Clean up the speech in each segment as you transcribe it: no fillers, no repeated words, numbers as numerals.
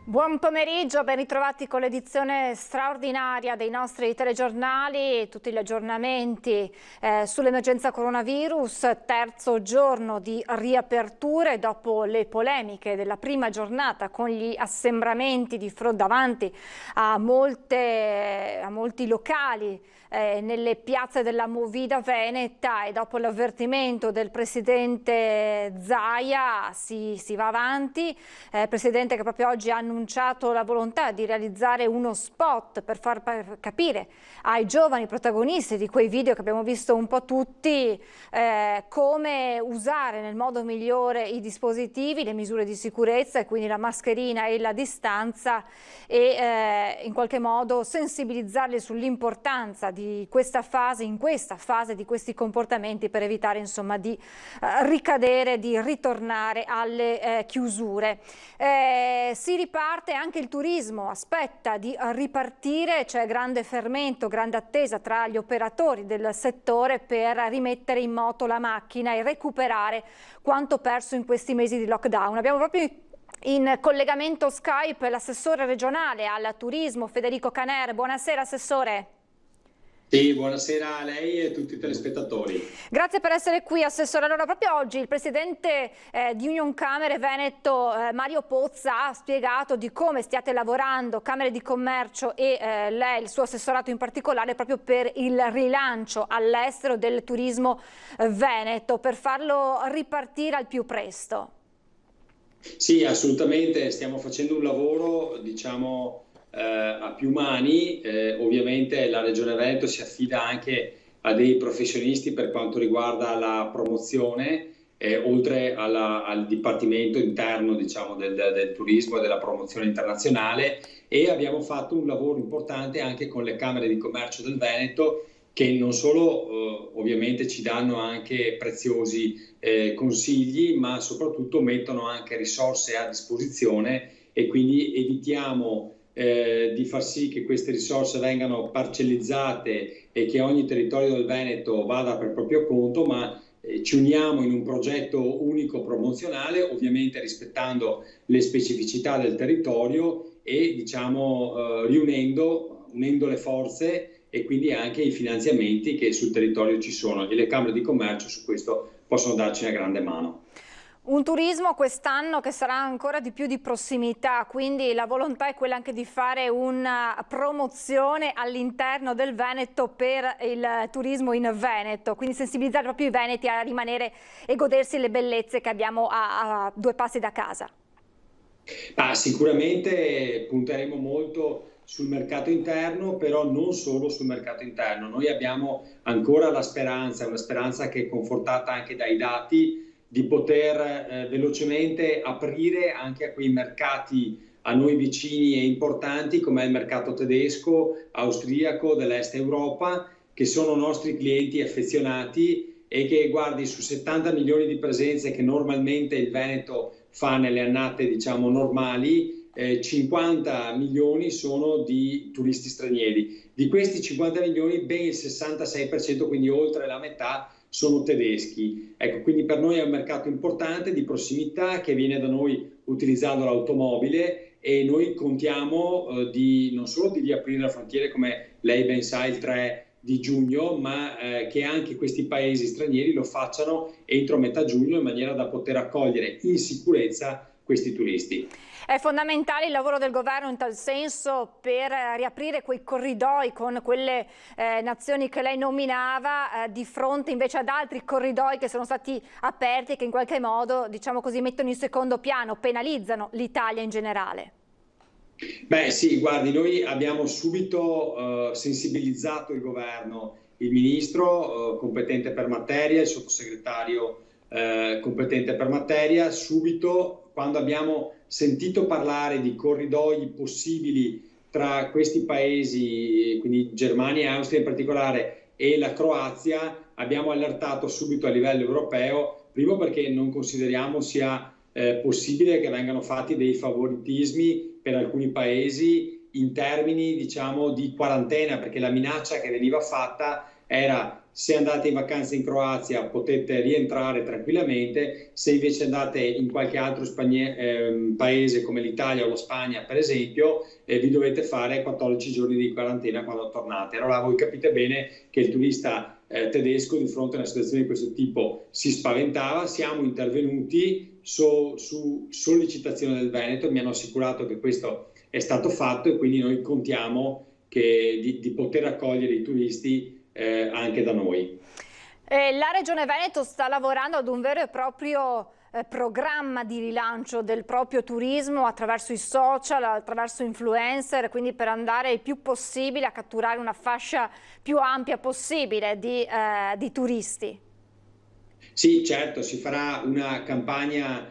Buon pomeriggio, ben ritrovati con l'edizione straordinaria dei nostri telegiornali, tutti gli aggiornamenti sull'emergenza coronavirus, terzo giorno di riaperture dopo le polemiche della prima giornata con gli assembramenti davanti a molti locali nelle piazze della Movida Veneta, e dopo l'avvertimento del presidente Zaia si va avanti, presidente che proprio oggi ha annunciato la volontà di realizzare uno spot per far capire ai giovani protagonisti di quei video che abbiamo visto un po' tutti come usare nel modo migliore i dispositivi, le misure di sicurezza, e quindi la mascherina e la distanza, e in qualche modo sensibilizzarli sull'importanza di questa fase, di questi comportamenti, per evitare insomma di ricadere, di ritornare alle chiusure. Si riparte, anche il turismo aspetta di ripartire, c'è grande fermento, grande attesa tra gli operatori del settore per rimettere in moto la macchina e recuperare quanto perso in questi mesi di lockdown. Abbiamo proprio in collegamento Skype l'assessore regionale al turismo Federico Caner. Buonasera assessore. Sì, buonasera a lei e a tutti i telespettatori. Grazie per essere qui, assessore. Allora, proprio oggi il presidente di Unioncamere Veneto, Mario Pozza, ha spiegato di come stiate lavorando, Camere di Commercio e lei, il suo assessorato in particolare, proprio per il rilancio all'estero del turismo veneto, per farlo ripartire al più presto. Sì, assolutamente, stiamo facendo un lavoro, diciamo, a più mani. Ovviamente la Regione Veneto si affida anche a dei professionisti per quanto riguarda la promozione, oltre al Dipartimento interno, diciamo, del turismo e della promozione internazionale, e abbiamo fatto un lavoro importante anche con le Camere di Commercio del Veneto, che non solo ovviamente ci danno anche preziosi consigli, ma soprattutto mettono anche risorse a disposizione, e quindi evitiamo di far sì che queste risorse vengano parcellizzate e che ogni territorio del Veneto vada per proprio conto, ma ci uniamo in un progetto unico promozionale, ovviamente rispettando le specificità del territorio e, diciamo, unendo le forze e quindi anche i finanziamenti che sul territorio ci sono, e le Camere di Commercio su questo possono darci una grande mano. Un turismo quest'anno che sarà ancora di più di prossimità, quindi la volontà è quella anche di fare una promozione all'interno del Veneto per il turismo in Veneto, quindi sensibilizzare proprio i veneti a rimanere e godersi le bellezze che abbiamo a due passi da casa. Sicuramente punteremo molto sul mercato interno, però non solo sul mercato interno. Noi abbiamo ancora la speranza, una speranza che è confortata anche dai dati, di poter velocemente aprire anche a quei mercati a noi vicini e importanti, come è il mercato tedesco, austriaco, dell'Est Europa, che sono nostri clienti affezionati, e che, guardi, su 70 milioni di presenze che normalmente il Veneto fa nelle annate, diciamo, normali, 50 milioni sono di turisti stranieri. Di questi 50 milioni ben il 66%, quindi oltre la metà, sono tedeschi. Ecco, quindi per noi è un mercato importante, di prossimità, che viene da noi utilizzando l'automobile, e noi contiamo non solo di riaprire le frontiere, come lei ben sa, il 3 di giugno, ma che anche questi paesi stranieri lo facciano entro metà giugno, in maniera da poter accogliere in sicurezza questi turisti. È fondamentale il lavoro del governo in tal senso, per riaprire quei corridoi con quelle nazioni che lei nominava, di fronte invece ad altri corridoi che sono stati aperti e che in qualche modo, diciamo così, mettono in secondo piano, penalizzano l'Italia in generale. Beh sì, guardi, noi abbiamo subito sensibilizzato il governo, il ministro competente per materia, il sottosegretario competente per materia. Subito, quando abbiamo sentito parlare di corridoi possibili tra questi paesi, quindi Germania e Austria in particolare, e la Croazia, abbiamo allertato subito a livello europeo, primo perché non consideriamo sia possibile che vengano fatti dei favoritismi per alcuni paesi in termini, diciamo, di quarantena, perché la minaccia che veniva fatta era se andate in vacanza in Croazia potete rientrare tranquillamente, se invece andate in qualche altro paese come l'Italia o la Spagna per esempio, vi dovete fare 14 giorni di quarantena quando tornate. Allora voi capite bene che il turista tedesco di fronte a una situazione di questo tipo si spaventava. Siamo intervenuti su sollecitazione del Veneto, mi hanno assicurato che questo è stato fatto e quindi noi contiamo di poter accogliere i turisti anche da noi. La Regione Veneto sta lavorando ad un vero e proprio programma di rilancio del proprio turismo attraverso i social, attraverso influencer, quindi per andare il più possibile a catturare una fascia più ampia possibile di turisti. Sì, certo, si farà una campagna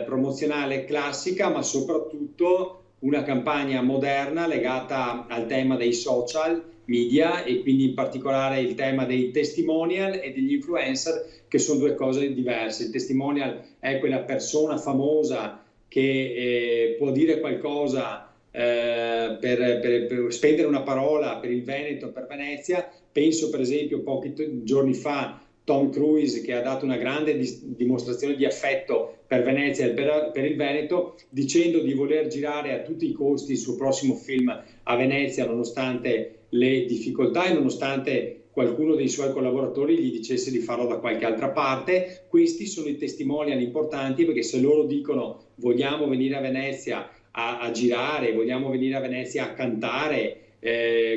promozionale classica, ma soprattutto una campagna moderna legata al tema dei social media e quindi in particolare il tema dei testimonial e degli influencer, che sono due cose diverse. Il testimonial è quella persona famosa che può dire qualcosa per spendere una parola per il Veneto, per Venezia. Penso per esempio pochi giorni fa Tom Cruise, che ha dato una grande dimostrazione di affetto per Venezia e per il Veneto, dicendo di voler girare a tutti i costi il suo prossimo film a Venezia nonostante le difficoltà e nonostante qualcuno dei suoi collaboratori gli dicesse di farlo da qualche altra parte. Questi sono i testimonial importanti, perché se loro dicono vogliamo venire a Venezia a girare, vogliamo venire a Venezia a cantare,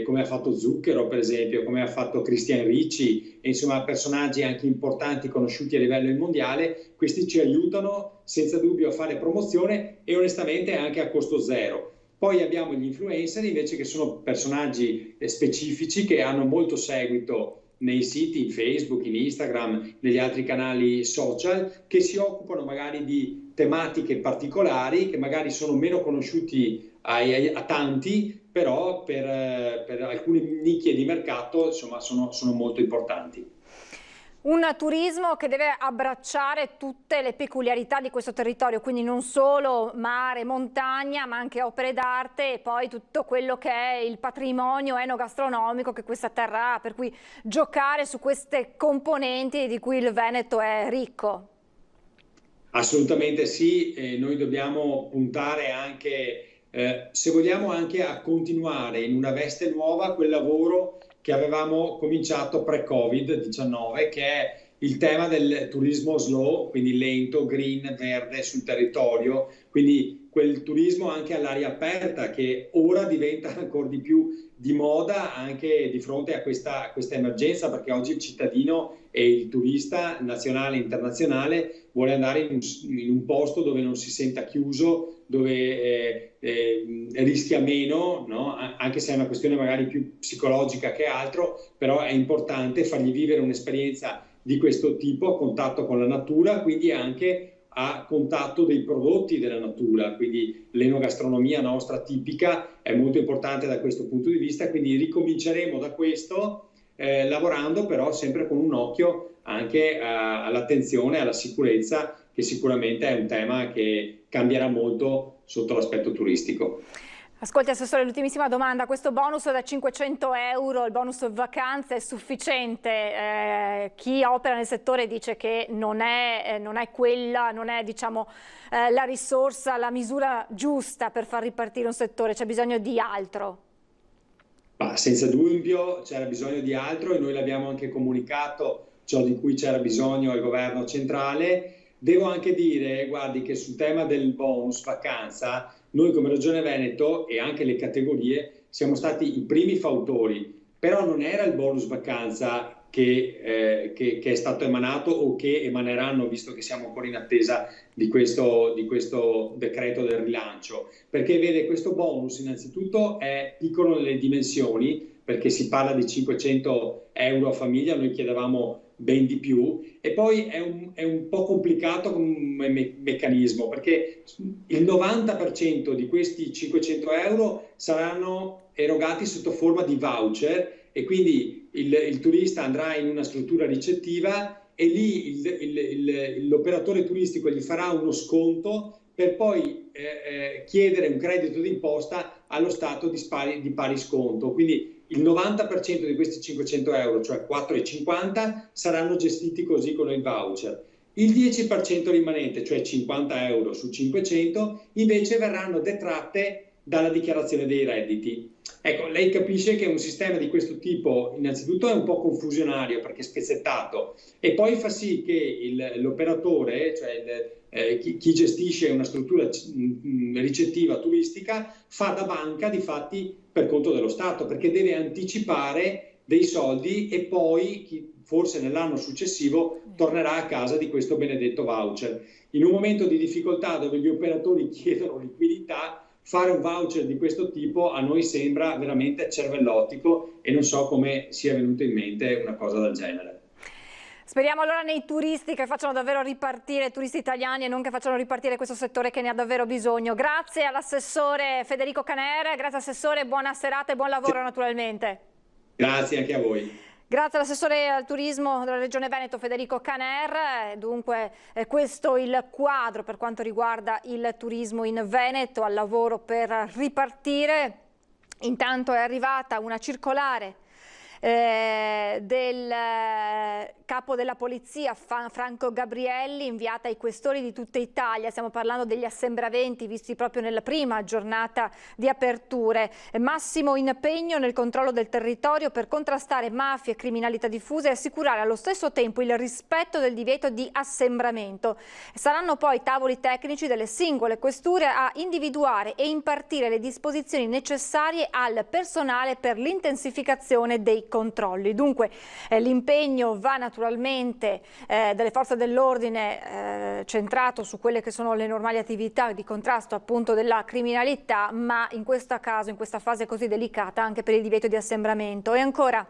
come ha fatto Zucchero per esempio, come ha fatto Christian Ricci, e insomma personaggi anche importanti conosciuti a livello mondiale, questi ci aiutano senza dubbio a fare promozione e onestamente anche a costo zero. Poi abbiamo gli influencer invece, che sono personaggi specifici che hanno molto seguito nei siti, in Facebook, in Instagram, negli altri canali social, che si occupano magari di tematiche particolari che magari sono meno conosciuti a tanti, però per alcune nicchie di mercato insomma sono molto importanti. Un turismo che deve abbracciare tutte le peculiarità di questo territorio, quindi non solo mare, montagna, ma anche opere d'arte e poi tutto quello che è il patrimonio enogastronomico che questa terra ha, per cui giocare su queste componenti di cui il Veneto è ricco. Assolutamente sì, noi dobbiamo puntare anche, se vogliamo, anche a continuare in una veste nuova quel lavoro che avevamo cominciato pre-Covid-19, che è il tema del turismo slow, quindi lento, green, verde sul territorio, quindi quel turismo anche all'aria aperta che ora diventa ancora di più di moda anche di fronte a questa emergenza, perché oggi il cittadino e il turista nazionale e internazionale vuole andare in un posto dove non si senta chiuso, dove rischia meno, no? Anche se è una questione magari più psicologica che altro, però è importante fargli vivere un'esperienza di questo tipo a contatto con la natura, quindi anche a contatto dei prodotti della natura, quindi l'enogastronomia nostra tipica è molto importante da questo punto di vista, quindi ricominceremo da questo, lavorando però sempre con un occhio anche all'attenzione, alla sicurezza, che sicuramente è un tema che cambierà molto sotto l'aspetto turistico. Ascolti Assessore, l'ultimissima domanda, questo bonus da 500 euro, il bonus vacanze, è sufficiente? Chi opera nel settore dice che non è quella, non è diciamo, la risorsa, la misura giusta per far ripartire un settore, c'è bisogno di altro? Ma senza dubbio c'era bisogno di altro e noi l'abbiamo anche comunicato, ciò di cui c'era bisogno al governo centrale. Devo anche dire, guardi, che sul tema del bonus vacanza noi come Regione Veneto e anche le categorie siamo stati i primi fautori, però non era il bonus vacanza che è stato emanato o che emaneranno, visto che siamo ancora in attesa di questo decreto del rilancio, perché vede, questo bonus innanzitutto è piccolo nelle dimensioni, perché si parla di 500 euro a famiglia, noi chiedevamo ben di più, e poi è un po' complicato come meccanismo, perché il 90% di questi 500 euro saranno erogati sotto forma di voucher e quindi il turista andrà in una struttura ricettiva e lì l'operatore turistico gli farà uno sconto per poi chiedere un credito d'imposta allo Stato di pari sconto. Quindi il 90% di questi 500 euro, cioè 4,50, saranno gestiti così con il voucher. Il 10% rimanente, cioè 50 euro su 500, invece verranno detratte dalla dichiarazione dei redditi. Ecco, lei capisce che un sistema di questo tipo innanzitutto è un po' confusionario perché è spezzettato, e poi fa sì che l'operatore, cioè chi gestisce una struttura ricettiva turistica, fa da banca di fatti per conto dello Stato, perché deve anticipare dei soldi e poi forse nell'anno successivo tornerà a casa di questo benedetto voucher. In un momento di difficoltà dove gli operatori chiedono liquidità, fare un voucher di questo tipo a noi sembra veramente cervellottico, e non so come sia venuta in mente una cosa del genere. Speriamo allora nei turisti che facciano davvero ripartire, turisti italiani, e non che facciano ripartire questo settore che ne ha davvero bisogno. Grazie all'assessore Federico Caner, grazie assessore, buona serata e buon lavoro naturalmente. Grazie anche a voi. Grazie all'assessore al turismo della Regione Veneto Federico Caner. Dunque questo il quadro per quanto riguarda il turismo in Veneto, al lavoro per ripartire. Intanto è arrivata una circolare del capo della polizia Franco Gabrielli, inviata ai questori di tutta Italia. Stiamo parlando degli assembramenti visti proprio nella prima giornata di aperture. Massimo impegno nel controllo del territorio per contrastare mafie e criminalità diffuse e assicurare allo stesso tempo il rispetto del divieto di assembramento. Saranno poi tavoli tecnici delle singole questure a individuare e impartire le disposizioni necessarie al personale per l'intensificazione dei controlli. Dunque l'impegno va naturalmente delle forze dell'ordine centrato su quelle che sono le normali attività di contrasto appunto della criminalità, ma in questo caso, in questa fase così delicata, anche per il divieto di assembramento. E ancora,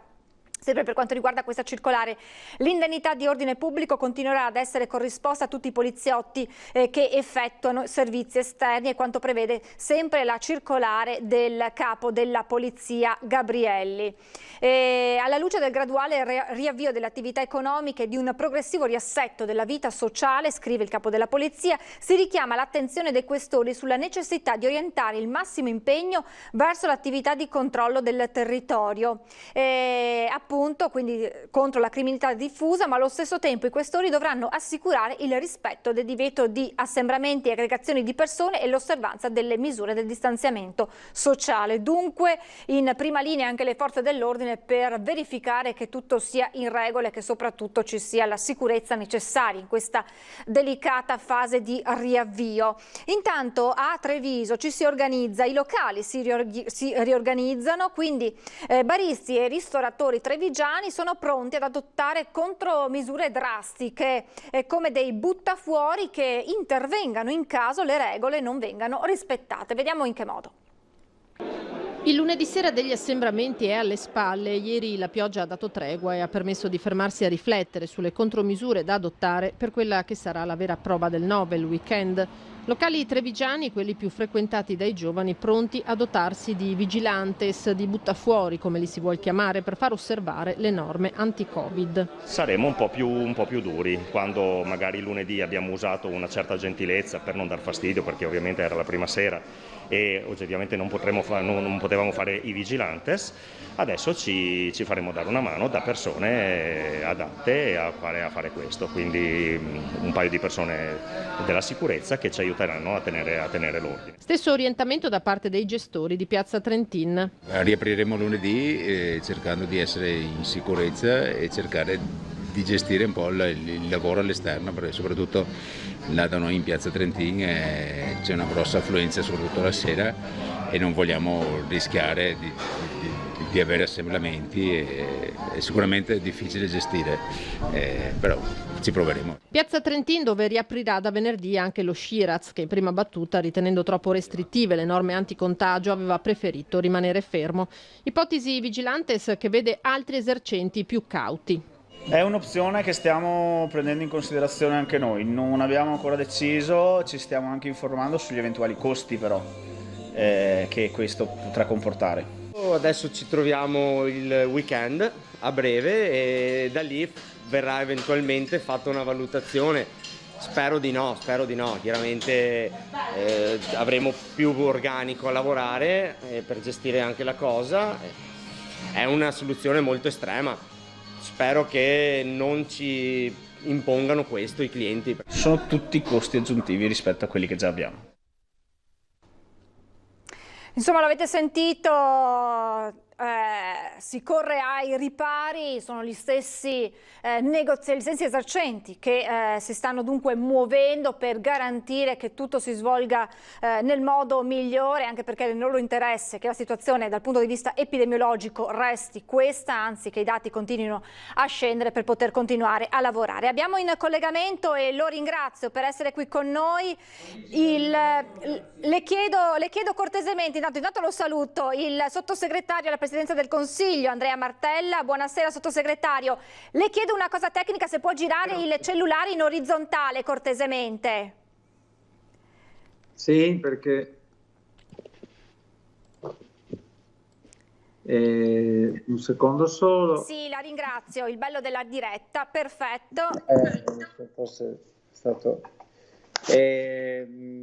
sempre per quanto riguarda questa circolare, l'indennità di ordine pubblico continuerà ad essere corrisposta a tutti i poliziotti che effettuano servizi esterni, e quanto prevede sempre la circolare del capo della polizia Gabrielli. Alla luce del graduale riavvio delle attività economiche e di un progressivo riassetto della vita sociale, scrive il capo della polizia, si richiama l'attenzione dei questori sulla necessità di orientare il massimo impegno verso l'attività di controllo del territorio. Appunto, quindi contro la criminalità diffusa, ma allo stesso tempo i questori dovranno assicurare il rispetto del divieto di assembramenti e aggregazioni di persone e l'osservanza delle misure del distanziamento sociale. Dunque in prima linea anche le forze dell'ordine per verificare che tutto sia in regola e che soprattutto ci sia la sicurezza necessaria in questa delicata fase di riavvio. Intanto a Treviso ci si organizza, i locali si riorganizzano, quindi baristi e ristoratori trevigiani sono pronti ad adottare contromisure drastiche come dei buttafuori che intervengano in caso le regole non vengano rispettate. Vediamo in che modo. Il lunedì sera degli assembramenti è alle spalle. Ieri la pioggia ha dato tregua e ha permesso di fermarsi a riflettere sulle contromisure da adottare per quella che sarà la vera prova del 9, il weekend. Locali trevigiani, quelli più frequentati dai giovani, pronti a dotarsi di vigilantes, di buttafuori come li si vuol chiamare, per far osservare le norme anti-Covid. Saremo un po' più duri. Quando magari lunedì abbiamo usato una certa gentilezza per non dar fastidio, perché ovviamente era la prima sera e oggettivamente non potevamo fare i vigilantes, adesso ci faremo dare una mano da persone adatte a fare questo, quindi un paio di persone della sicurezza che ci aiuteranno a tenere l'ordine. Stesso orientamento da parte dei gestori di Piazza Trentin. Riapriremo lunedì cercando di essere in sicurezza e cercare di gestire un po' il lavoro all'esterno, perché soprattutto là da noi in Piazza Trentin c'è una grossa affluenza soprattutto la sera e non vogliamo rischiare di avere assemblamenti, è sicuramente difficile gestire, però ci proveremo. Piazza Trentin, dove riaprirà da venerdì anche lo Shiraz, che in prima battuta, ritenendo troppo restrittive le norme anticontagio, aveva preferito rimanere fermo. Ipotesi vigilantes che vede altri esercenti più cauti. È un'opzione che stiamo prendendo in considerazione anche noi, non abbiamo ancora deciso, ci stiamo anche informando sugli eventuali costi però che questo potrà comportare. Adesso ci troviamo il weekend a breve e da lì verrà eventualmente fatta una valutazione Spero di no, chiaramente avremo più organico a lavorare per gestire anche la cosa. È una soluzione molto estrema, spero che non ci impongano questo i clienti. Sono tutti costi aggiuntivi rispetto a quelli che già abbiamo. Insomma, l'avete sentito, si corre ai ripari, sono gli stessi negozi, gli stessi esercenti che si stanno dunque muovendo per garantire che tutto si svolga nel modo migliore, anche perché è nel loro interesse che la situazione dal punto di vista epidemiologico resti questa, anzi che i dati continuino a scendere per poter continuare a lavorare. Abbiamo in collegamento, e lo ringrazio per essere qui con noi, le chiedo cortesemente, intanto lo saluto, il sottosegretario alla Presidenza del Consiglio Andrea Martella. Buonasera sottosegretario, le chiedo una cosa tecnica, se può girare il cellulare in orizzontale cortesemente. Sì, perché un secondo solo. Sì, la ringrazio, il bello della diretta, perfetto. Forse è stato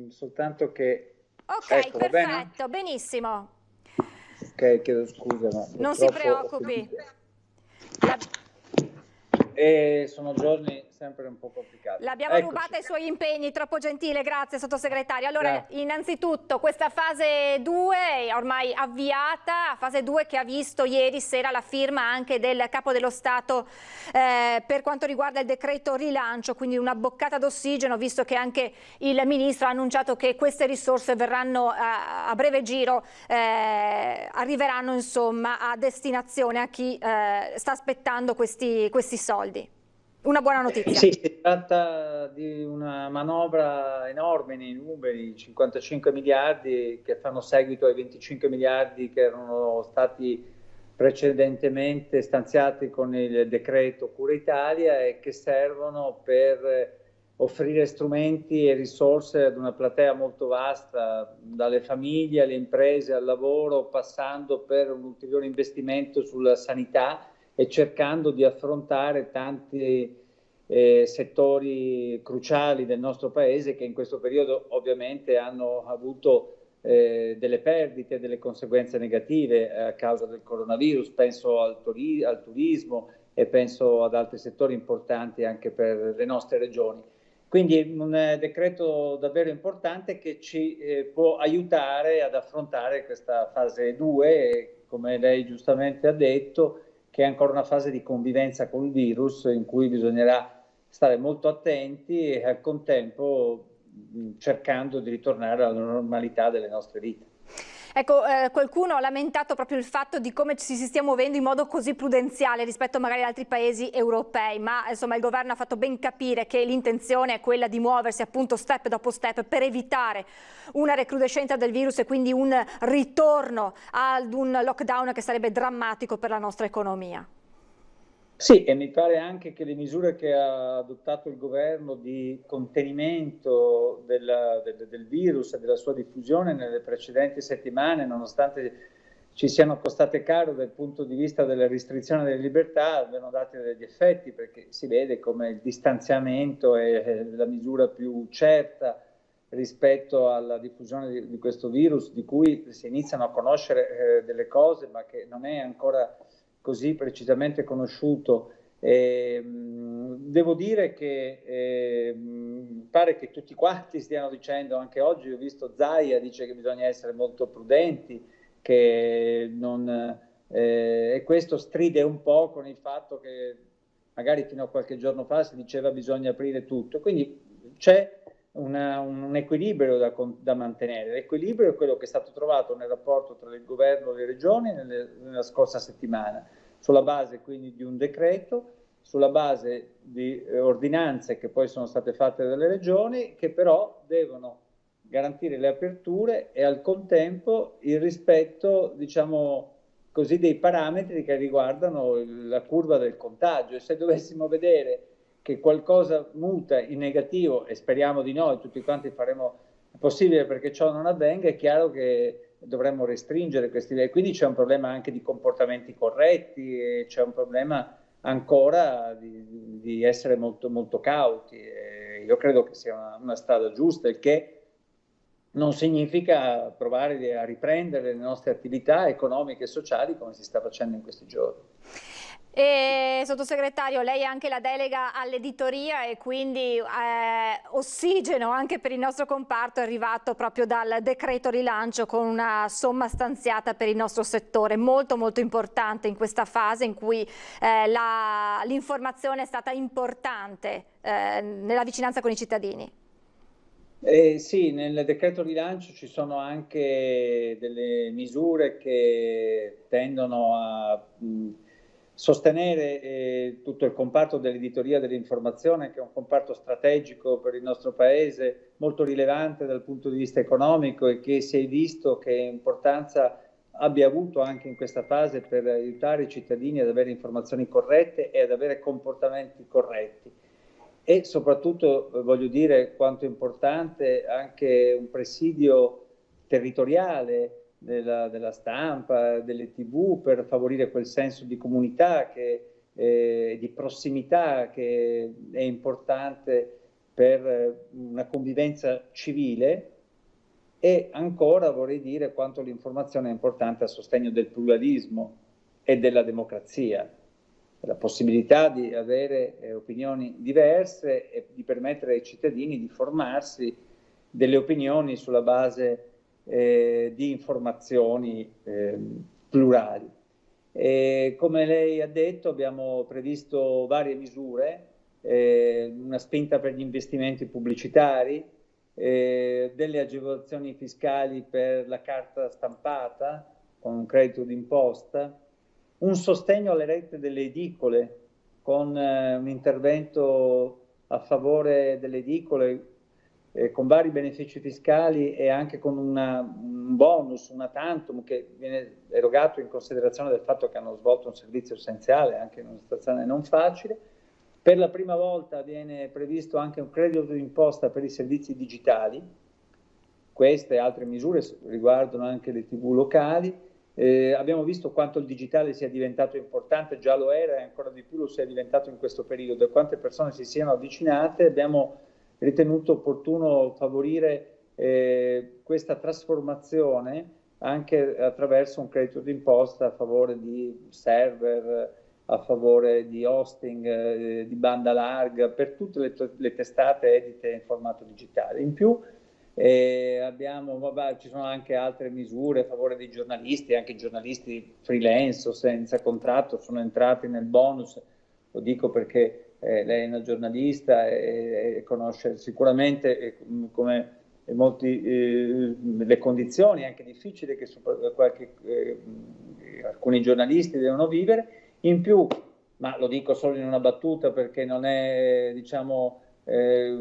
soltanto che Ok, ecco, perfetto, benissimo. Ok, chiedo scusa, ma non si preoccupi. Sono giorni sempre un po' complicati. L'abbiamo rubata ai suoi impegni, troppo gentile, grazie sottosegretario. Allora, innanzitutto questa fase 2 è ormai avviata, fase 2 che ha visto ieri sera la firma anche del Capo dello Stato per quanto riguarda il decreto rilancio, quindi una boccata d'ossigeno, visto che anche il Ministro ha annunciato che queste risorse verranno a breve giro, arriveranno insomma a destinazione a chi sta aspettando questi soldi. Una buona notizia. Sì, si tratta di una manovra enorme nei numeri, 55 miliardi che fanno seguito ai 25 miliardi che erano stati precedentemente stanziati con il decreto Cura Italia e che servono per offrire strumenti e risorse ad una platea molto vasta, dalle famiglie alle imprese al lavoro, passando per un ulteriore investimento sulla sanità e cercando di affrontare tanti settori cruciali del nostro paese che in questo periodo ovviamente hanno avuto delle perdite, delle conseguenze negative a causa del coronavirus. Penso al turismo e penso ad altri settori importanti anche per le nostre regioni. Quindi un decreto davvero importante che ci può aiutare ad affrontare questa fase 2, come lei giustamente ha detto, che è ancora una fase di convivenza con il virus in cui bisognerà stare molto attenti e al contempo cercando di ritornare alla normalità delle nostre vite. Ecco, qualcuno ha lamentato proprio il fatto di come ci si stia muovendo in modo così prudenziale rispetto magari ad altri paesi europei, ma insomma il governo ha fatto ben capire che l'intenzione è quella di muoversi appunto step dopo step per evitare una recrudescenza del virus e quindi un ritorno ad un lockdown che sarebbe drammatico per la nostra economia. Sì, e mi pare anche che le misure che ha adottato il governo di contenimento del virus e della sua diffusione nelle precedenti settimane, nonostante ci siano costate caro dal punto di vista della restrizione delle libertà, abbiano dato degli effetti, perché si vede come il distanziamento è la misura più certa rispetto alla diffusione di questo virus, di cui si iniziano a conoscere delle cose, ma che non è ancora così precisamente conosciuto. Devo dire che pare che tutti quanti stiano dicendo, anche oggi ho visto Zaia dice che bisogna essere molto prudenti, che e questo stride un po' con il fatto che magari fino a qualche giorno fa si diceva bisogna aprire tutto, quindi c'è un equilibrio da mantenere. L'equilibrio è quello che è stato trovato nel rapporto tra il governo e le regioni nella scorsa settimana, sulla base quindi di un decreto, sulla base di ordinanze che poi sono state fatte dalle regioni, che però devono garantire le aperture e al contempo il rispetto, diciamo così, dei parametri che riguardano la curva del contagio. E se dovessimo vedere che qualcosa muta in negativo, e speriamo di no, e tutti quanti faremo il possibile perché ciò non avvenga, è chiaro che dovremmo restringere questi livelli. Quindi c'è un problema anche di comportamenti corretti e c'è un problema ancora di essere molto, molto cauti. io credo che sia una strada giusta, il che non significa provare a riprendere le nostre attività economiche e sociali come si sta facendo in questi giorni. E, sottosegretario, lei ha anche la delega all'editoria e quindi ossigeno anche per il nostro comparto è arrivato proprio dal decreto rilancio con una somma stanziata per il nostro settore, molto molto importante in questa fase in cui l'informazione è stata importante nella vicinanza con i cittadini. Sì, nel decreto rilancio ci sono anche delle misure che tendono a sostenere tutto il comparto dell'editoria dell'informazione, che è un comparto strategico per il nostro Paese, molto rilevante dal punto di vista economico e che si è visto che importanza abbia avuto anche in questa fase per aiutare i cittadini ad avere informazioni corrette e ad avere comportamenti corretti. E soprattutto voglio dire quanto è importante anche un presidio territoriale della stampa, delle TV, per favorire quel senso di comunità, di prossimità che è importante per una convivenza civile. E ancora vorrei dire quanto l'informazione è importante a sostegno del pluralismo e della democrazia, la possibilità di avere opinioni diverse e di permettere ai cittadini di formarsi delle opinioni sulla base di informazioni plurali. Come lei ha detto, abbiamo previsto varie misure, una spinta per gli investimenti pubblicitari, delle agevolazioni fiscali per la carta stampata con un credito d'imposta, un sostegno alle rette delle edicole con un intervento a favore delle edicole con vari benefici fiscali e anche con un bonus, una tantum che viene erogato in considerazione del fatto che hanno svolto un servizio essenziale anche in una situazione non facile. Per la prima volta viene previsto anche un credito d'imposta per i servizi digitali. Queste e altre misure riguardano anche le TV locali. Abbiamo visto quanto il digitale sia diventato importante, già lo era e ancora di più lo sia diventato in questo periodo, e quante persone si siano avvicinate. Abbiamo ritenuto opportuno favorire questa trasformazione anche attraverso un credito d'imposta a favore di server, a favore di hosting, di banda larga, per tutte le testate edite in formato digitale. In più ci sono anche altre misure a favore dei giornalisti, anche i giornalisti freelance o senza contratto sono entrati nel bonus. Lo dico perché lei è una giornalista e conosce sicuramente come le condizioni anche difficili che alcuni giornalisti devono vivere. In più, ma lo dico solo in una battuta perché non è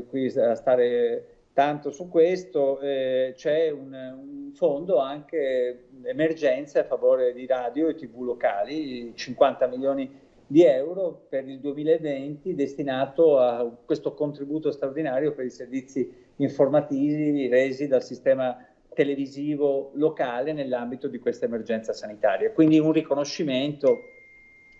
qui a stare tanto su questo, c'è un fondo anche emergenza a favore di radio e TV locali, 50 milioni di euro per il 2020 destinato a questo contributo straordinario per i servizi informativi resi dal sistema televisivo locale nell'ambito di questa emergenza sanitaria. Quindi un riconoscimento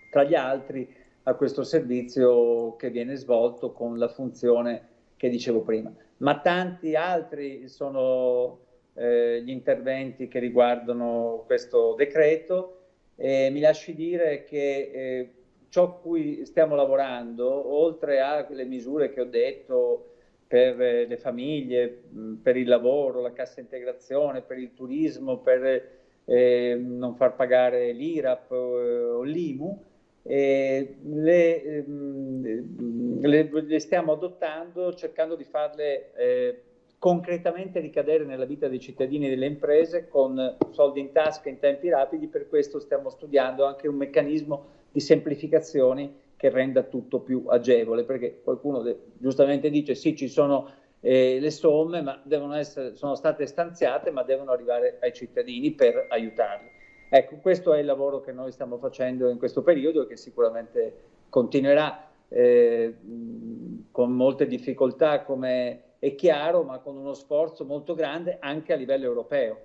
tra gli altri a questo servizio che viene svolto con la funzione che dicevo prima. Ma tanti altri sono gli interventi che riguardano questo decreto. Mi lasci dire che ciò a cui stiamo lavorando, oltre alle misure che ho detto per le famiglie, per il lavoro, la cassa integrazione, per il turismo, per non far pagare l'IRAP o l'IMU, le stiamo adottando cercando di farle concretamente ricadere nella vita dei cittadini e delle imprese con soldi in tasca in tempi rapidi. Per questo stiamo studiando anche un meccanismo di semplificazioni che renda tutto più agevole, perché qualcuno giustamente dice sì, ci sono le somme, ma sono state stanziate, ma devono arrivare ai cittadini per aiutarli. Ecco, questo è il lavoro che noi stiamo facendo in questo periodo e che sicuramente continuerà con molte difficoltà, come è chiaro, ma con uno sforzo molto grande anche a livello europeo.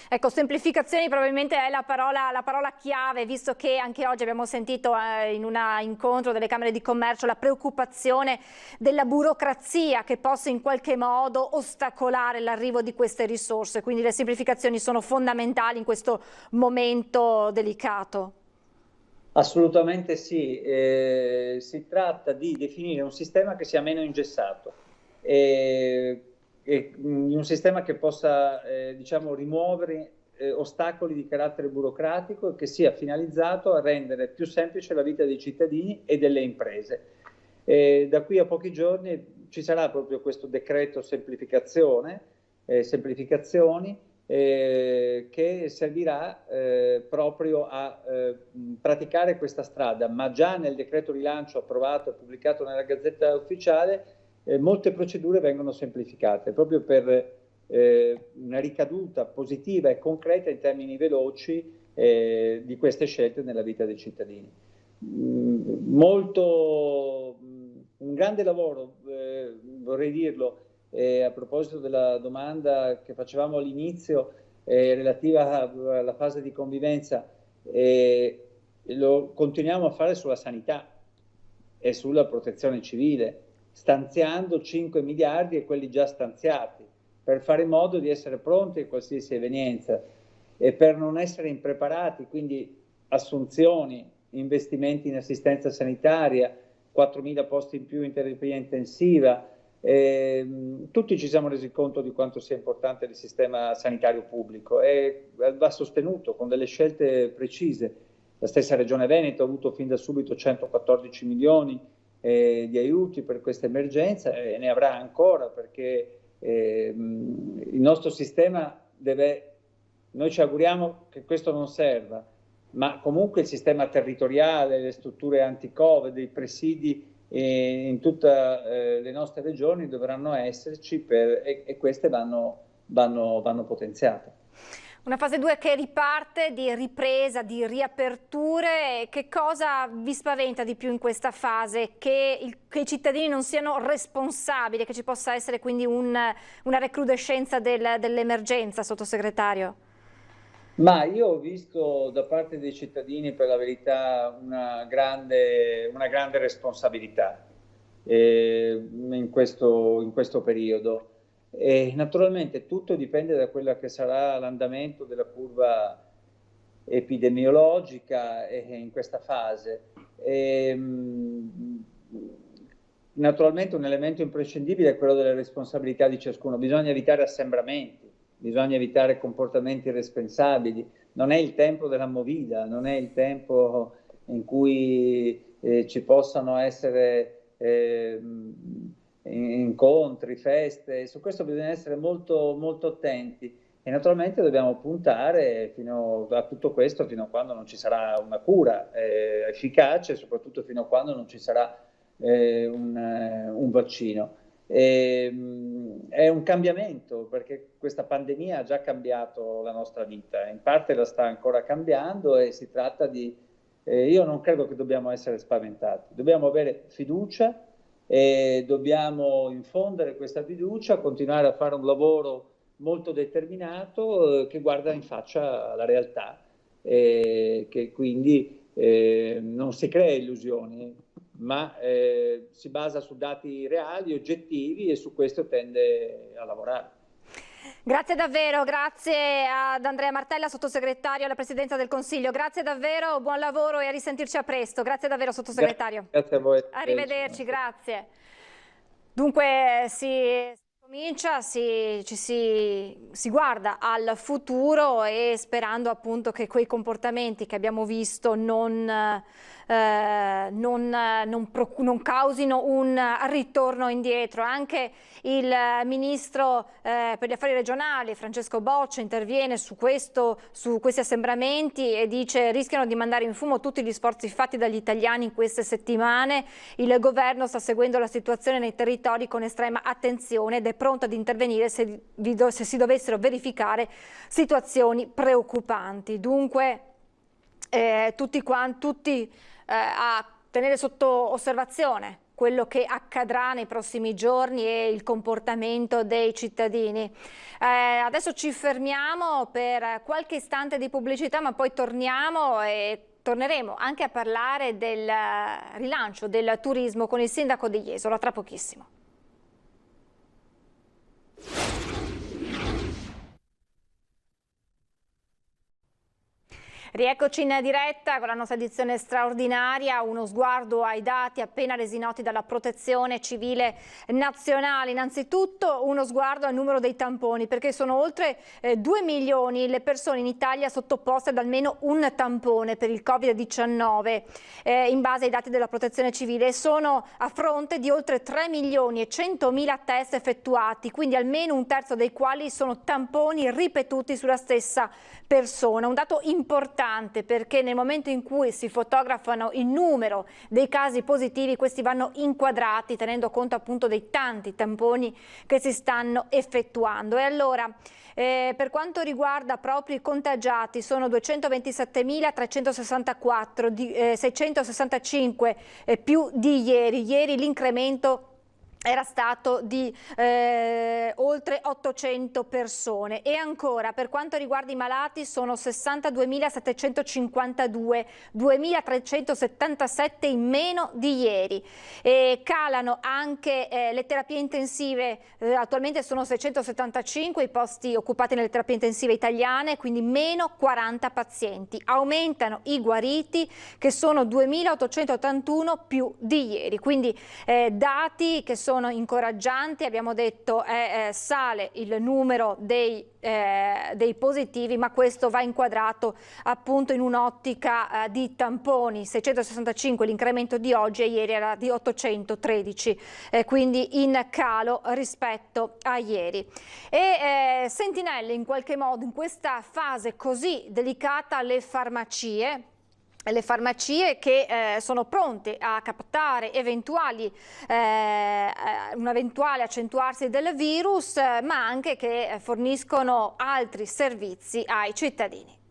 Ecco, semplificazioni probabilmente è la parola chiave, visto che anche oggi abbiamo sentito in un incontro delle Camere di Commercio la preoccupazione della burocrazia che possa in qualche modo ostacolare l'arrivo di queste risorse, quindi le semplificazioni sono fondamentali in questo momento delicato. Assolutamente sì, si tratta di definire un sistema che sia meno ingessato. Un sistema che possa diciamo, rimuovere ostacoli di carattere burocratico e che sia finalizzato a rendere più semplice la vita dei cittadini e delle imprese. Da qui a pochi giorni ci sarà proprio questo decreto semplificazioni che servirà proprio a praticare questa strada, ma già nel decreto rilancio approvato e pubblicato nella Gazzetta Ufficiale molte procedure vengono semplificate proprio per una ricaduta positiva e concreta in termini veloci di queste scelte nella vita dei cittadini. Un grande lavoro, vorrei dirlo, a proposito della domanda che facevamo all'inizio relativa alla fase di convivenza, lo continuiamo a fare sulla sanità e sulla protezione civile, stanziando 5 miliardi e quelli già stanziati, per fare in modo di essere pronti a qualsiasi evenienza e per non essere impreparati, quindi assunzioni, investimenti in assistenza sanitaria, 4.000 posti in più in terapia intensiva. Tutti ci siamo resi conto di quanto sia importante il sistema sanitario pubblico e va sostenuto con delle scelte precise. La stessa Regione Veneto ha avuto fin da subito 114 milioni di aiuti per questa emergenza e ne avrà ancora, perché il nostro sistema noi ci auguriamo che questo non serva, ma comunque il sistema territoriale, le strutture anti-Covid, i presidi in tutte le nostre regioni dovranno esserci e queste vanno potenziate. Una fase 2 che riparte di ripresa, di riaperture. Che cosa vi spaventa di più in questa fase? Che i cittadini non siano responsabili, che ci possa essere quindi una recrudescenza dell'emergenza, sottosegretario? Ma io ho visto da parte dei cittadini, per la verità, una grande responsabilità in questo periodo. E naturalmente tutto dipende da quello che sarà l'andamento della curva epidemiologica in questa fase. Naturalmente un elemento imprescindibile è quello della responsabilità di ciascuno. Bisogna evitare assembramenti, bisogna evitare comportamenti irresponsabili. Non è il tempo della movida, non è il tempo in cui ci possano essere incontri, feste. Su questo bisogna essere molto, molto attenti e naturalmente dobbiamo puntare a tutto questo fino a quando non ci sarà una cura efficace e soprattutto fino a quando non ci sarà un vaccino. È un cambiamento, perché questa pandemia ha già cambiato la nostra vita, in parte la sta ancora cambiando e si tratta di... io non credo che dobbiamo essere spaventati, dobbiamo avere fiducia e dobbiamo infondere questa fiducia, continuare a fare un lavoro molto determinato che guarda in faccia la realtà e che quindi non si crea illusioni, ma si basa su dati reali, oggettivi, e su questo tende a lavorare. Grazie davvero, grazie ad Andrea Martella, sottosegretario alla Presidenza del Consiglio. Grazie davvero, buon lavoro e a risentirci a presto. Grazie davvero, sottosegretario. Grazie a voi. Arrivederci, grazie. Dunque si comincia, ci si guarda al futuro e sperando appunto che quei comportamenti che abbiamo visto non causino un ritorno indietro. Anche il ministro per gli affari regionali Francesco Boccia interviene su questi assembramenti e dice: rischiano di mandare in fumo tutti gli sforzi fatti dagli italiani in queste settimane. Il governo sta seguendo la situazione nei territori con estrema attenzione ed è pronto ad intervenire se si dovessero verificare situazioni preoccupanti. Dunque tutti a tenere sotto osservazione quello che accadrà nei prossimi giorni e il comportamento dei cittadini. Adesso ci fermiamo per qualche istante di pubblicità, ma poi torniamo e torneremo anche a parlare del rilancio del turismo con il sindaco di Jesolo, tra pochissimo. Rieccoci in diretta con la nostra edizione straordinaria, uno sguardo ai dati appena resi noti dalla Protezione Civile Nazionale. Innanzitutto uno sguardo al numero dei tamponi, perché sono oltre 2 milioni le persone in Italia sottoposte ad almeno un tampone per il Covid-19, in base ai dati della Protezione Civile, sono a fronte di oltre 3 milioni e 100.000 test effettuati, quindi almeno un terzo dei quali sono tamponi ripetuti sulla stessa persona. Un dato importante, perché nel momento in cui si fotografano il numero dei casi positivi, questi vanno inquadrati tenendo conto appunto dei tanti tamponi che si stanno effettuando. E allora per quanto riguarda proprio i contagiati, sono 227.364, 665 più di ieri. Ieri l'incremento era stato di oltre 800 persone. E ancora, per quanto riguarda i malati, sono 62.752, 2.377 in meno di ieri. Calano anche le terapie intensive, attualmente sono 675 i posti occupati nelle terapie intensive italiane, quindi meno 40 pazienti. Aumentano i guariti, che sono 2.881 più di ieri, quindi dati che sono incoraggianti. Abbiamo detto sale il numero dei positivi, ma questo va inquadrato appunto in un'ottica di tamponi. 665 l'incremento di oggi, e ieri era di 813, quindi in calo rispetto a ieri. E sentinelle in qualche modo in questa fase così delicata le farmacie che sono pronte a captare un eventuale accentuarsi del virus, ma anche che forniscono altri servizi ai cittadini.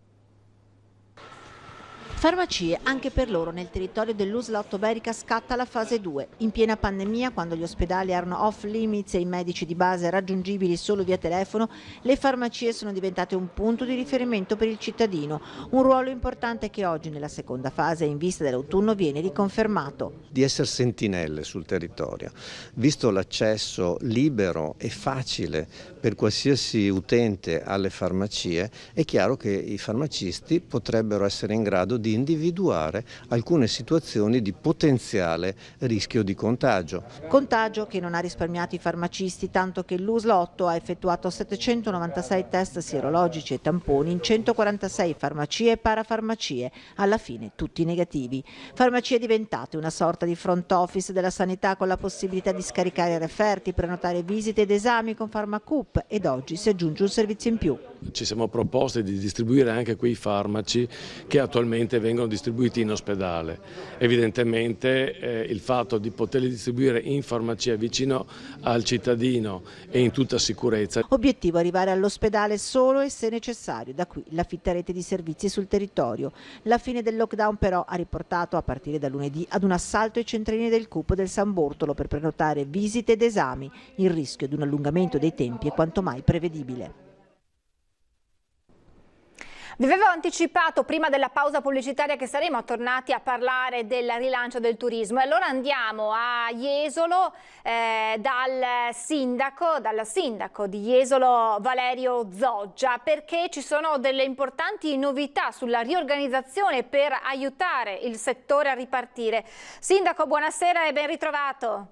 Farmacie, anche per loro nel territorio dell'Usla Otto-Berica scatta la fase 2. In piena pandemia, quando gli ospedali erano off limits e i medici di base raggiungibili solo via telefono, le farmacie sono diventate un punto di riferimento per il cittadino, un ruolo importante che oggi nella seconda fase in vista dell'autunno viene riconfermato. Di essere sentinelle sul territorio, visto l'accesso libero e facile per qualsiasi utente alle farmacie, è chiaro che i farmacisti potrebbero essere in grado di individuare alcune situazioni di potenziale rischio di contagio. Contagio che non ha risparmiato i farmacisti, tanto che l'Usla 8 ha effettuato 796 test sierologici e tamponi in 146 farmacie e parafarmacie, alla fine tutti negativi. Farmacie diventate una sorta di front office della sanità, con la possibilità di scaricare referti, prenotare visite ed esami con Farmacoop, ed oggi si aggiunge un servizio in più. Ci siamo proposti di distribuire anche quei farmaci che attualmente vengono distribuiti in ospedale. Evidentemente il fatto di poterli distribuire in farmacia vicino al cittadino e in tutta sicurezza. Obiettivo: arrivare all'ospedale solo e se necessario, da qui la fitta rete di servizi sul territorio. La fine del lockdown però ha riportato a partire da lunedì ad un assalto ai centrini del CUP del San Bortolo per prenotare visite ed esami. Il rischio di un allungamento dei tempi è quanto mai prevedibile. Vi avevo anticipato prima della pausa pubblicitaria che saremo tornati a parlare del rilancio del turismo, e allora andiamo a Jesolo dal sindaco di Jesolo Valerio Zoggia, perché ci sono delle importanti novità sulla riorganizzazione per aiutare il settore a ripartire. Sindaco, buonasera e ben ritrovato.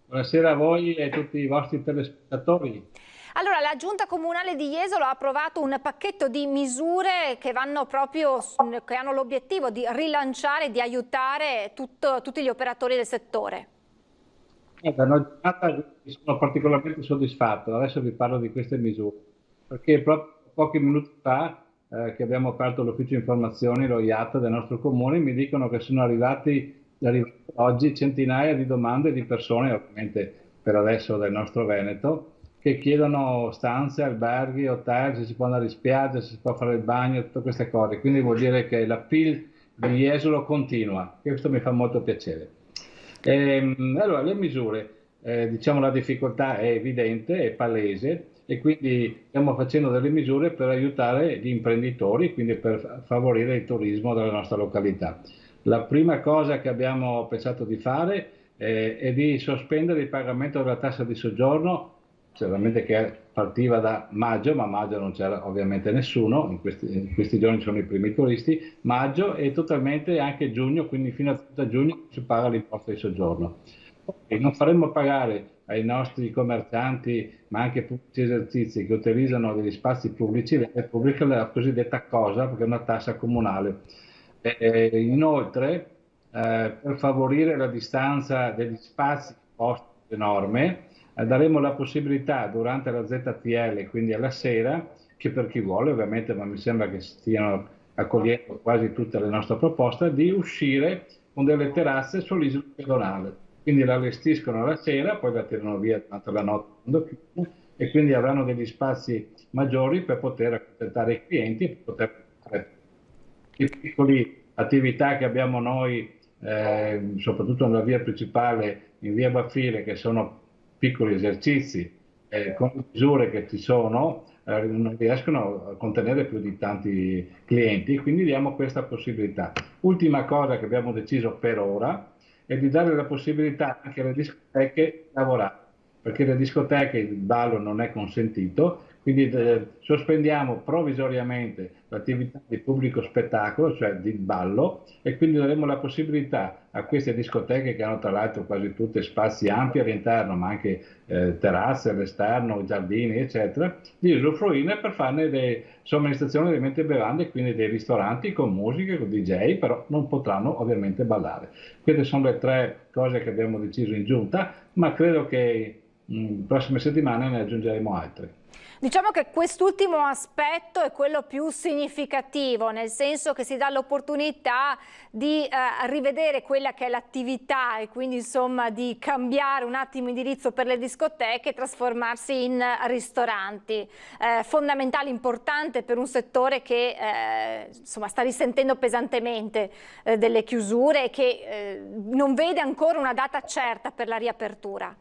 Buonasera a voi e a tutti i vostri telespettatori. Allora, la Giunta Comunale di Jesolo ha approvato un pacchetto di misure che hanno l'obiettivo di rilanciare e di aiutare tutti gli operatori del settore. Da una giornata sono particolarmente soddisfatto. Adesso vi parlo di queste misure, perché proprio pochi minuti fa che abbiamo aperto l'ufficio informazioni, lo IAT del nostro comune, mi dicono che sono arrivati oggi centinaia di domande di persone, ovviamente per adesso del nostro Veneto, che chiedono stanze, alberghi, hotel, se si può andare in spiaggia, se si può fare il bagno, tutte queste cose. Quindi vuol dire che l'appeal di Jesolo continua. Questo mi fa molto piacere. Allora, le misure, diciamo la difficoltà è evidente, è palese, e quindi stiamo facendo delle misure per aiutare gli imprenditori, quindi per favorire il turismo della nostra località. La prima cosa che abbiamo pensato di fare è di sospendere il pagamento della tassa di soggiorno, certamente che partiva da maggio, ma maggio non c'era ovviamente nessuno, in questi giorni sono i primi turisti, maggio e totalmente anche giugno, quindi fino a 30 giugno si paga l'imposta di soggiorno. E non faremo pagare ai nostri commercianti, ma anche pubblici esercizi che utilizzano degli spazi pubblici, la cosiddetta cosa, perché è una tassa comunale. Inoltre, per favorire la distanza degli spazi posti alle norme, daremo la possibilità durante la ZTL, quindi alla sera, che per chi vuole ovviamente, ma mi sembra che stiano accogliendo quasi tutte le nostre proposte, di uscire con delle terrazze sull'isola pedonale. Quindi la allestiscono alla sera, poi la tirano via durante la notte quando chiudono, e quindi avranno degli spazi maggiori per poter accontentare i clienti, per poter fare le piccole attività che abbiamo noi, soprattutto nella via principale, in via Baffile, che sono piccoli esercizi, con le misure che ci sono, non riescono a contenere più di tanti clienti, quindi diamo questa possibilità. Ultima cosa che abbiamo deciso per ora è di dare la possibilità anche alle discoteche di lavorare, perché le discoteche il ballo non è consentito, quindi sospendiamo provvisoriamente l'attività di pubblico spettacolo, cioè di ballo, e quindi daremo la possibilità a queste discoteche, che hanno tra l'altro quasi tutte spazi ampi all'interno, ma anche terrazze all'esterno, giardini, eccetera, di usufruire per farne le somministrazioni di alimenti e bevande, quindi dei ristoranti con musica, con DJ, però non potranno ovviamente ballare. Queste sono le 3 cose che abbiamo deciso in giunta, ma credo che in prossime settimane ne aggiungeremo altre. Diciamo che quest'ultimo aspetto è quello più significativo, nel senso che si dà l'opportunità di rivedere quella che è l'attività e quindi insomma di cambiare un attimo indirizzo per le discoteche e trasformarsi in ristoranti. Fondamentale, importante per un settore che insomma sta risentendo pesantemente delle chiusure e che non vede ancora una data certa per la riapertura.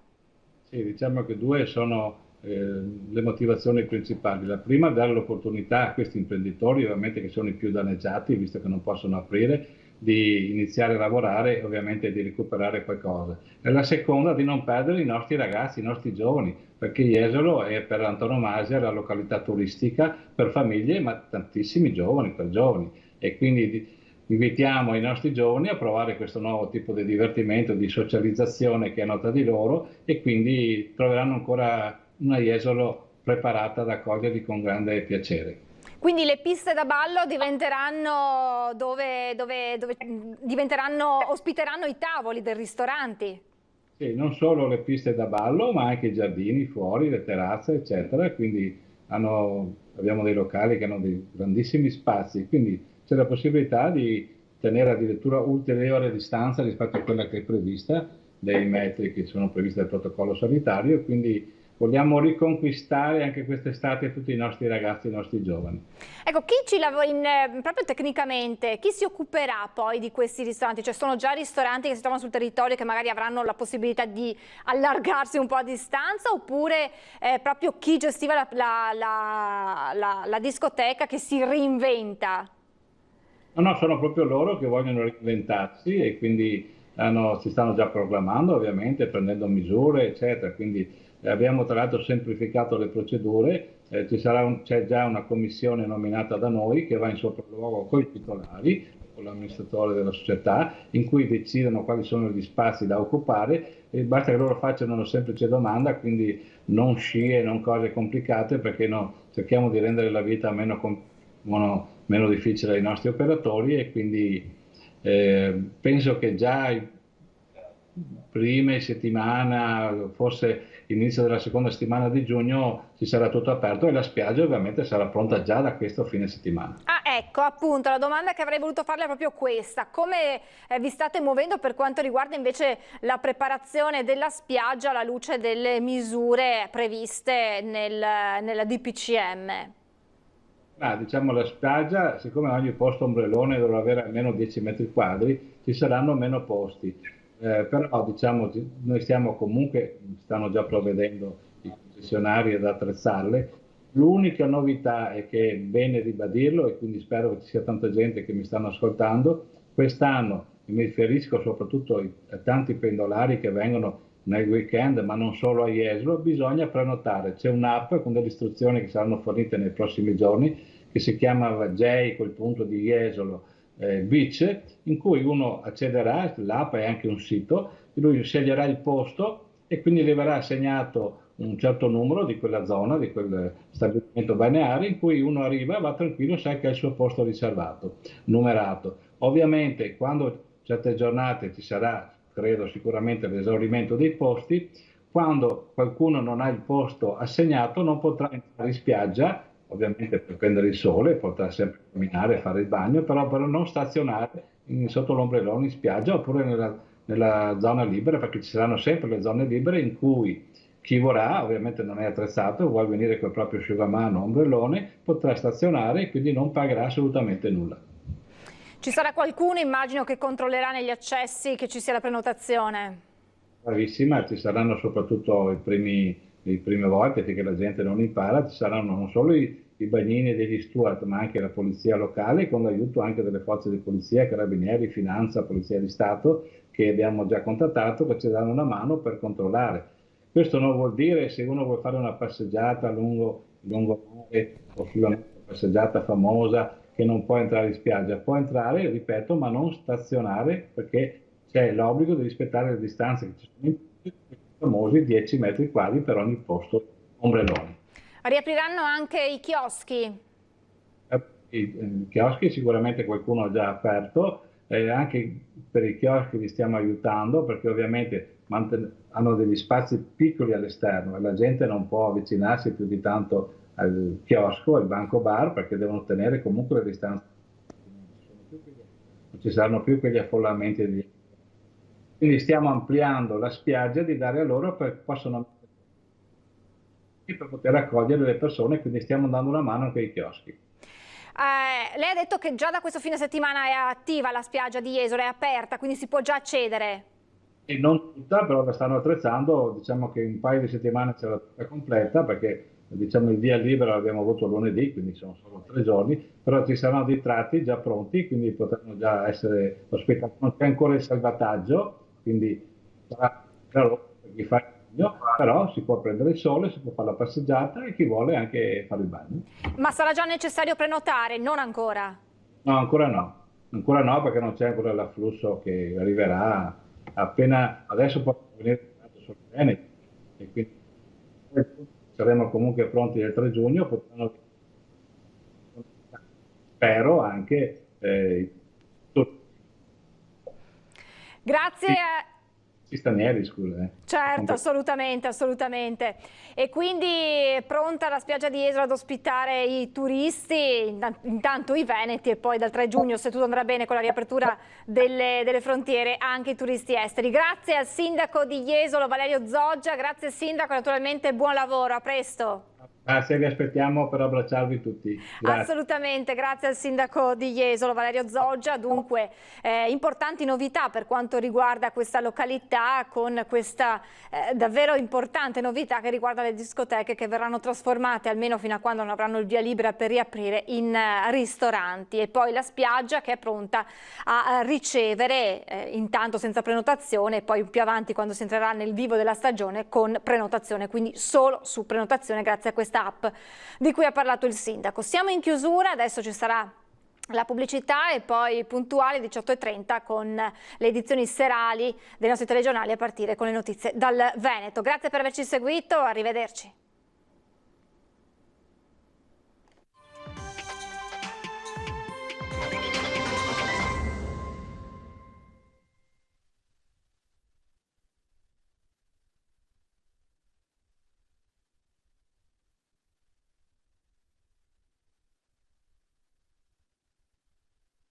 Sì, diciamo che 2 sono le motivazioni principali. La prima, dare l'opportunità a questi imprenditori, ovviamente che sono i più danneggiati, visto che non possono aprire, di iniziare a lavorare e ovviamente di recuperare qualcosa. E la seconda, di non perdere i nostri ragazzi, i nostri giovani, perché Jesolo è per antonomasia la località turistica per famiglie, ma tantissimi giovani, per giovani. E quindi invitiamo i nostri giovani a provare questo nuovo tipo di divertimento, di socializzazione che hanno tra di loro, e quindi troveranno ancora una Jesolo preparata ad accoglierli con grande piacere. Quindi le piste da ballo diventeranno ospiteranno i tavoli dei ristoranti? Sì, non solo le piste da ballo, ma anche i giardini fuori, le terrazze, eccetera. Quindi abbiamo dei locali che hanno dei grandissimi spazi, quindi c'è la possibilità di tenere addirittura ulteriore distanza rispetto a quella che è prevista, dei metri che sono previsti dal protocollo sanitario, e quindi vogliamo riconquistare anche quest'estate tutti i nostri ragazzi, i nostri giovani. Ecco, chi ci lavora proprio tecnicamente, chi si occuperà poi di questi ristoranti? Cioè sono già ristoranti che si trovano sul territorio che magari avranno la possibilità di allargarsi un po' a distanza, oppure proprio chi gestiva la discoteca che si reinventa? No, sono proprio loro che vogliono reinventarsi, e quindi si stanno già programmando, ovviamente, prendendo misure, eccetera. Quindi abbiamo tra l'altro semplificato le procedure, c'è già una commissione nominata da noi che va in sopralluogo con i titolari, con l'amministratore della società, in cui decidono quali sono gli spazi da occupare, e basta che loro facciano una semplice domanda, quindi non scie, non cose complicate, perché cerchiamo di rendere la vita meno difficile ai nostri operatori, e quindi penso che già prime settimana, forse inizio della seconda settimana di giugno, ci sarà tutto aperto, e la spiaggia ovviamente sarà pronta già da questo fine settimana. Ecco, appunto, la domanda che avrei voluto farle è proprio questa: come vi state muovendo per quanto riguarda invece la preparazione della spiaggia alla luce delle misure previste nella DPCM? Diciamo, la spiaggia, siccome ogni posto ombrellone dovrà avere almeno 10 metri quadri, ci saranno meno posti. però diciamo, noi stanno già provvedendo i concessionari ad attrezzarle. L'unica novità è che è bene ribadirlo, e quindi spero che ci sia tanta gente che mi stanno ascoltando, quest'anno, e mi riferisco soprattutto a tanti pendolari che vengono nel weekend, ma non solo a Jesolo, bisogna prenotare. C'è un'app con delle istruzioni che saranno fornite nei prossimi giorni, che si chiama J, quel punto di Jesolo Beach, in cui uno accederà, l'app è anche un sito, lui sceglierà il posto e quindi le verrà assegnato un certo numero di quella zona, di quel stabilimento balneare, in cui uno arriva, va tranquillo, sa che è il suo posto riservato, numerato. Ovviamente quando certe giornate ci sarà, credo sicuramente, l'esaurimento dei posti, quando qualcuno non ha il posto assegnato non potrà entrare in spiaggia, ovviamente per prendere il sole, potrà sempre camminare e fare il bagno, però per non stazionare sotto l'ombrellone in spiaggia oppure nella zona libera, perché ci saranno sempre le zone libere in cui chi vorrà, ovviamente non è attrezzato, vuole venire col proprio asciugamano o ombrellone, potrà stazionare e quindi non pagherà assolutamente nulla. Ci sarà qualcuno, immagino, che controllerà negli accessi che ci sia la prenotazione? Bravissima, ci saranno soprattutto le prime volte che la gente non impara, ci saranno non solo i bagnini degli steward, ma anche la polizia locale, con l'aiuto anche delle forze di polizia, carabinieri, finanza, polizia di Stato, che abbiamo già contattato, che ci danno una mano per controllare. Questo non vuol dire, se uno vuole fare una passeggiata lungo mare o sulla passeggiata famosa, che non può entrare in spiaggia. Può entrare, ripeto, ma non stazionare, perché c'è l'obbligo di rispettare le distanze che ci sono i famosi 10 metri quadri per ogni posto ombrellone. Riapriranno anche i chioschi? I chioschi sicuramente qualcuno ha già aperto, anche per i chioschi li stiamo aiutando, perché ovviamente hanno degli spazi piccoli all'esterno e la gente non può avvicinarsi più di tanto al chiosco, al banco bar, perché devono tenere comunque le distanze. Non ci saranno più quegli affollamenti. Quindi stiamo ampliando la spiaggia di dare a loro per poter accogliere le persone, quindi stiamo dando una mano anche ai chioschi. Lei ha detto che già da questo fine settimana è attiva la spiaggia di Jesolo, è aperta, quindi si può già accedere? E non tutta, però la stanno attrezzando, diciamo che un paio di settimane ce l'ha completa, perché diciamo il via libera l'abbiamo avuto lunedì, quindi sono solo 3 giorni, però ci saranno dei tratti già pronti, quindi potranno già essere ospitati. Non c'è ancora il salvataggio, quindi sarà per chi fa il bagno, però si può prendere il sole, si può fare la passeggiata e chi vuole anche fare il bagno. Ma sarà già necessario prenotare? Non ancora? No, ancora no, perché non c'è ancora l'afflusso che arriverà appena adesso, può venire solo bene, e quindi saremo comunque pronti il 3 giugno, potranno, spero anche grazie. Stranieri, scusa. Certo, assolutamente. E quindi è pronta la spiaggia di Jesolo ad ospitare i turisti, intanto i veneti, e poi dal 3 giugno, se tutto andrà bene con la riapertura delle frontiere, anche i turisti esteri. Grazie al sindaco di Jesolo, Valerio Zoggia, grazie sindaco, naturalmente buon lavoro, a presto. Grazie, vi aspettiamo per abbracciarvi tutti. Grazie. Assolutamente, grazie al sindaco di Jesolo, Valerio Zoggia. Dunque, importanti novità per quanto riguarda questa località, con questa davvero importante novità che riguarda le discoteche che verranno trasformate, almeno fino a quando non avranno il via libera per riaprire, in ristoranti, e poi la spiaggia che è pronta a ricevere, intanto senza prenotazione, e poi più avanti quando si entrerà nel vivo della stagione con prenotazione, quindi solo su prenotazione grazie a questa app di cui ha parlato il sindaco. Siamo in chiusura, adesso ci sarà la pubblicità e poi puntuale 18:30 con le edizioni serali dei nostri telegiornali, a partire con le notizie dal Veneto. Grazie per averci seguito, arrivederci.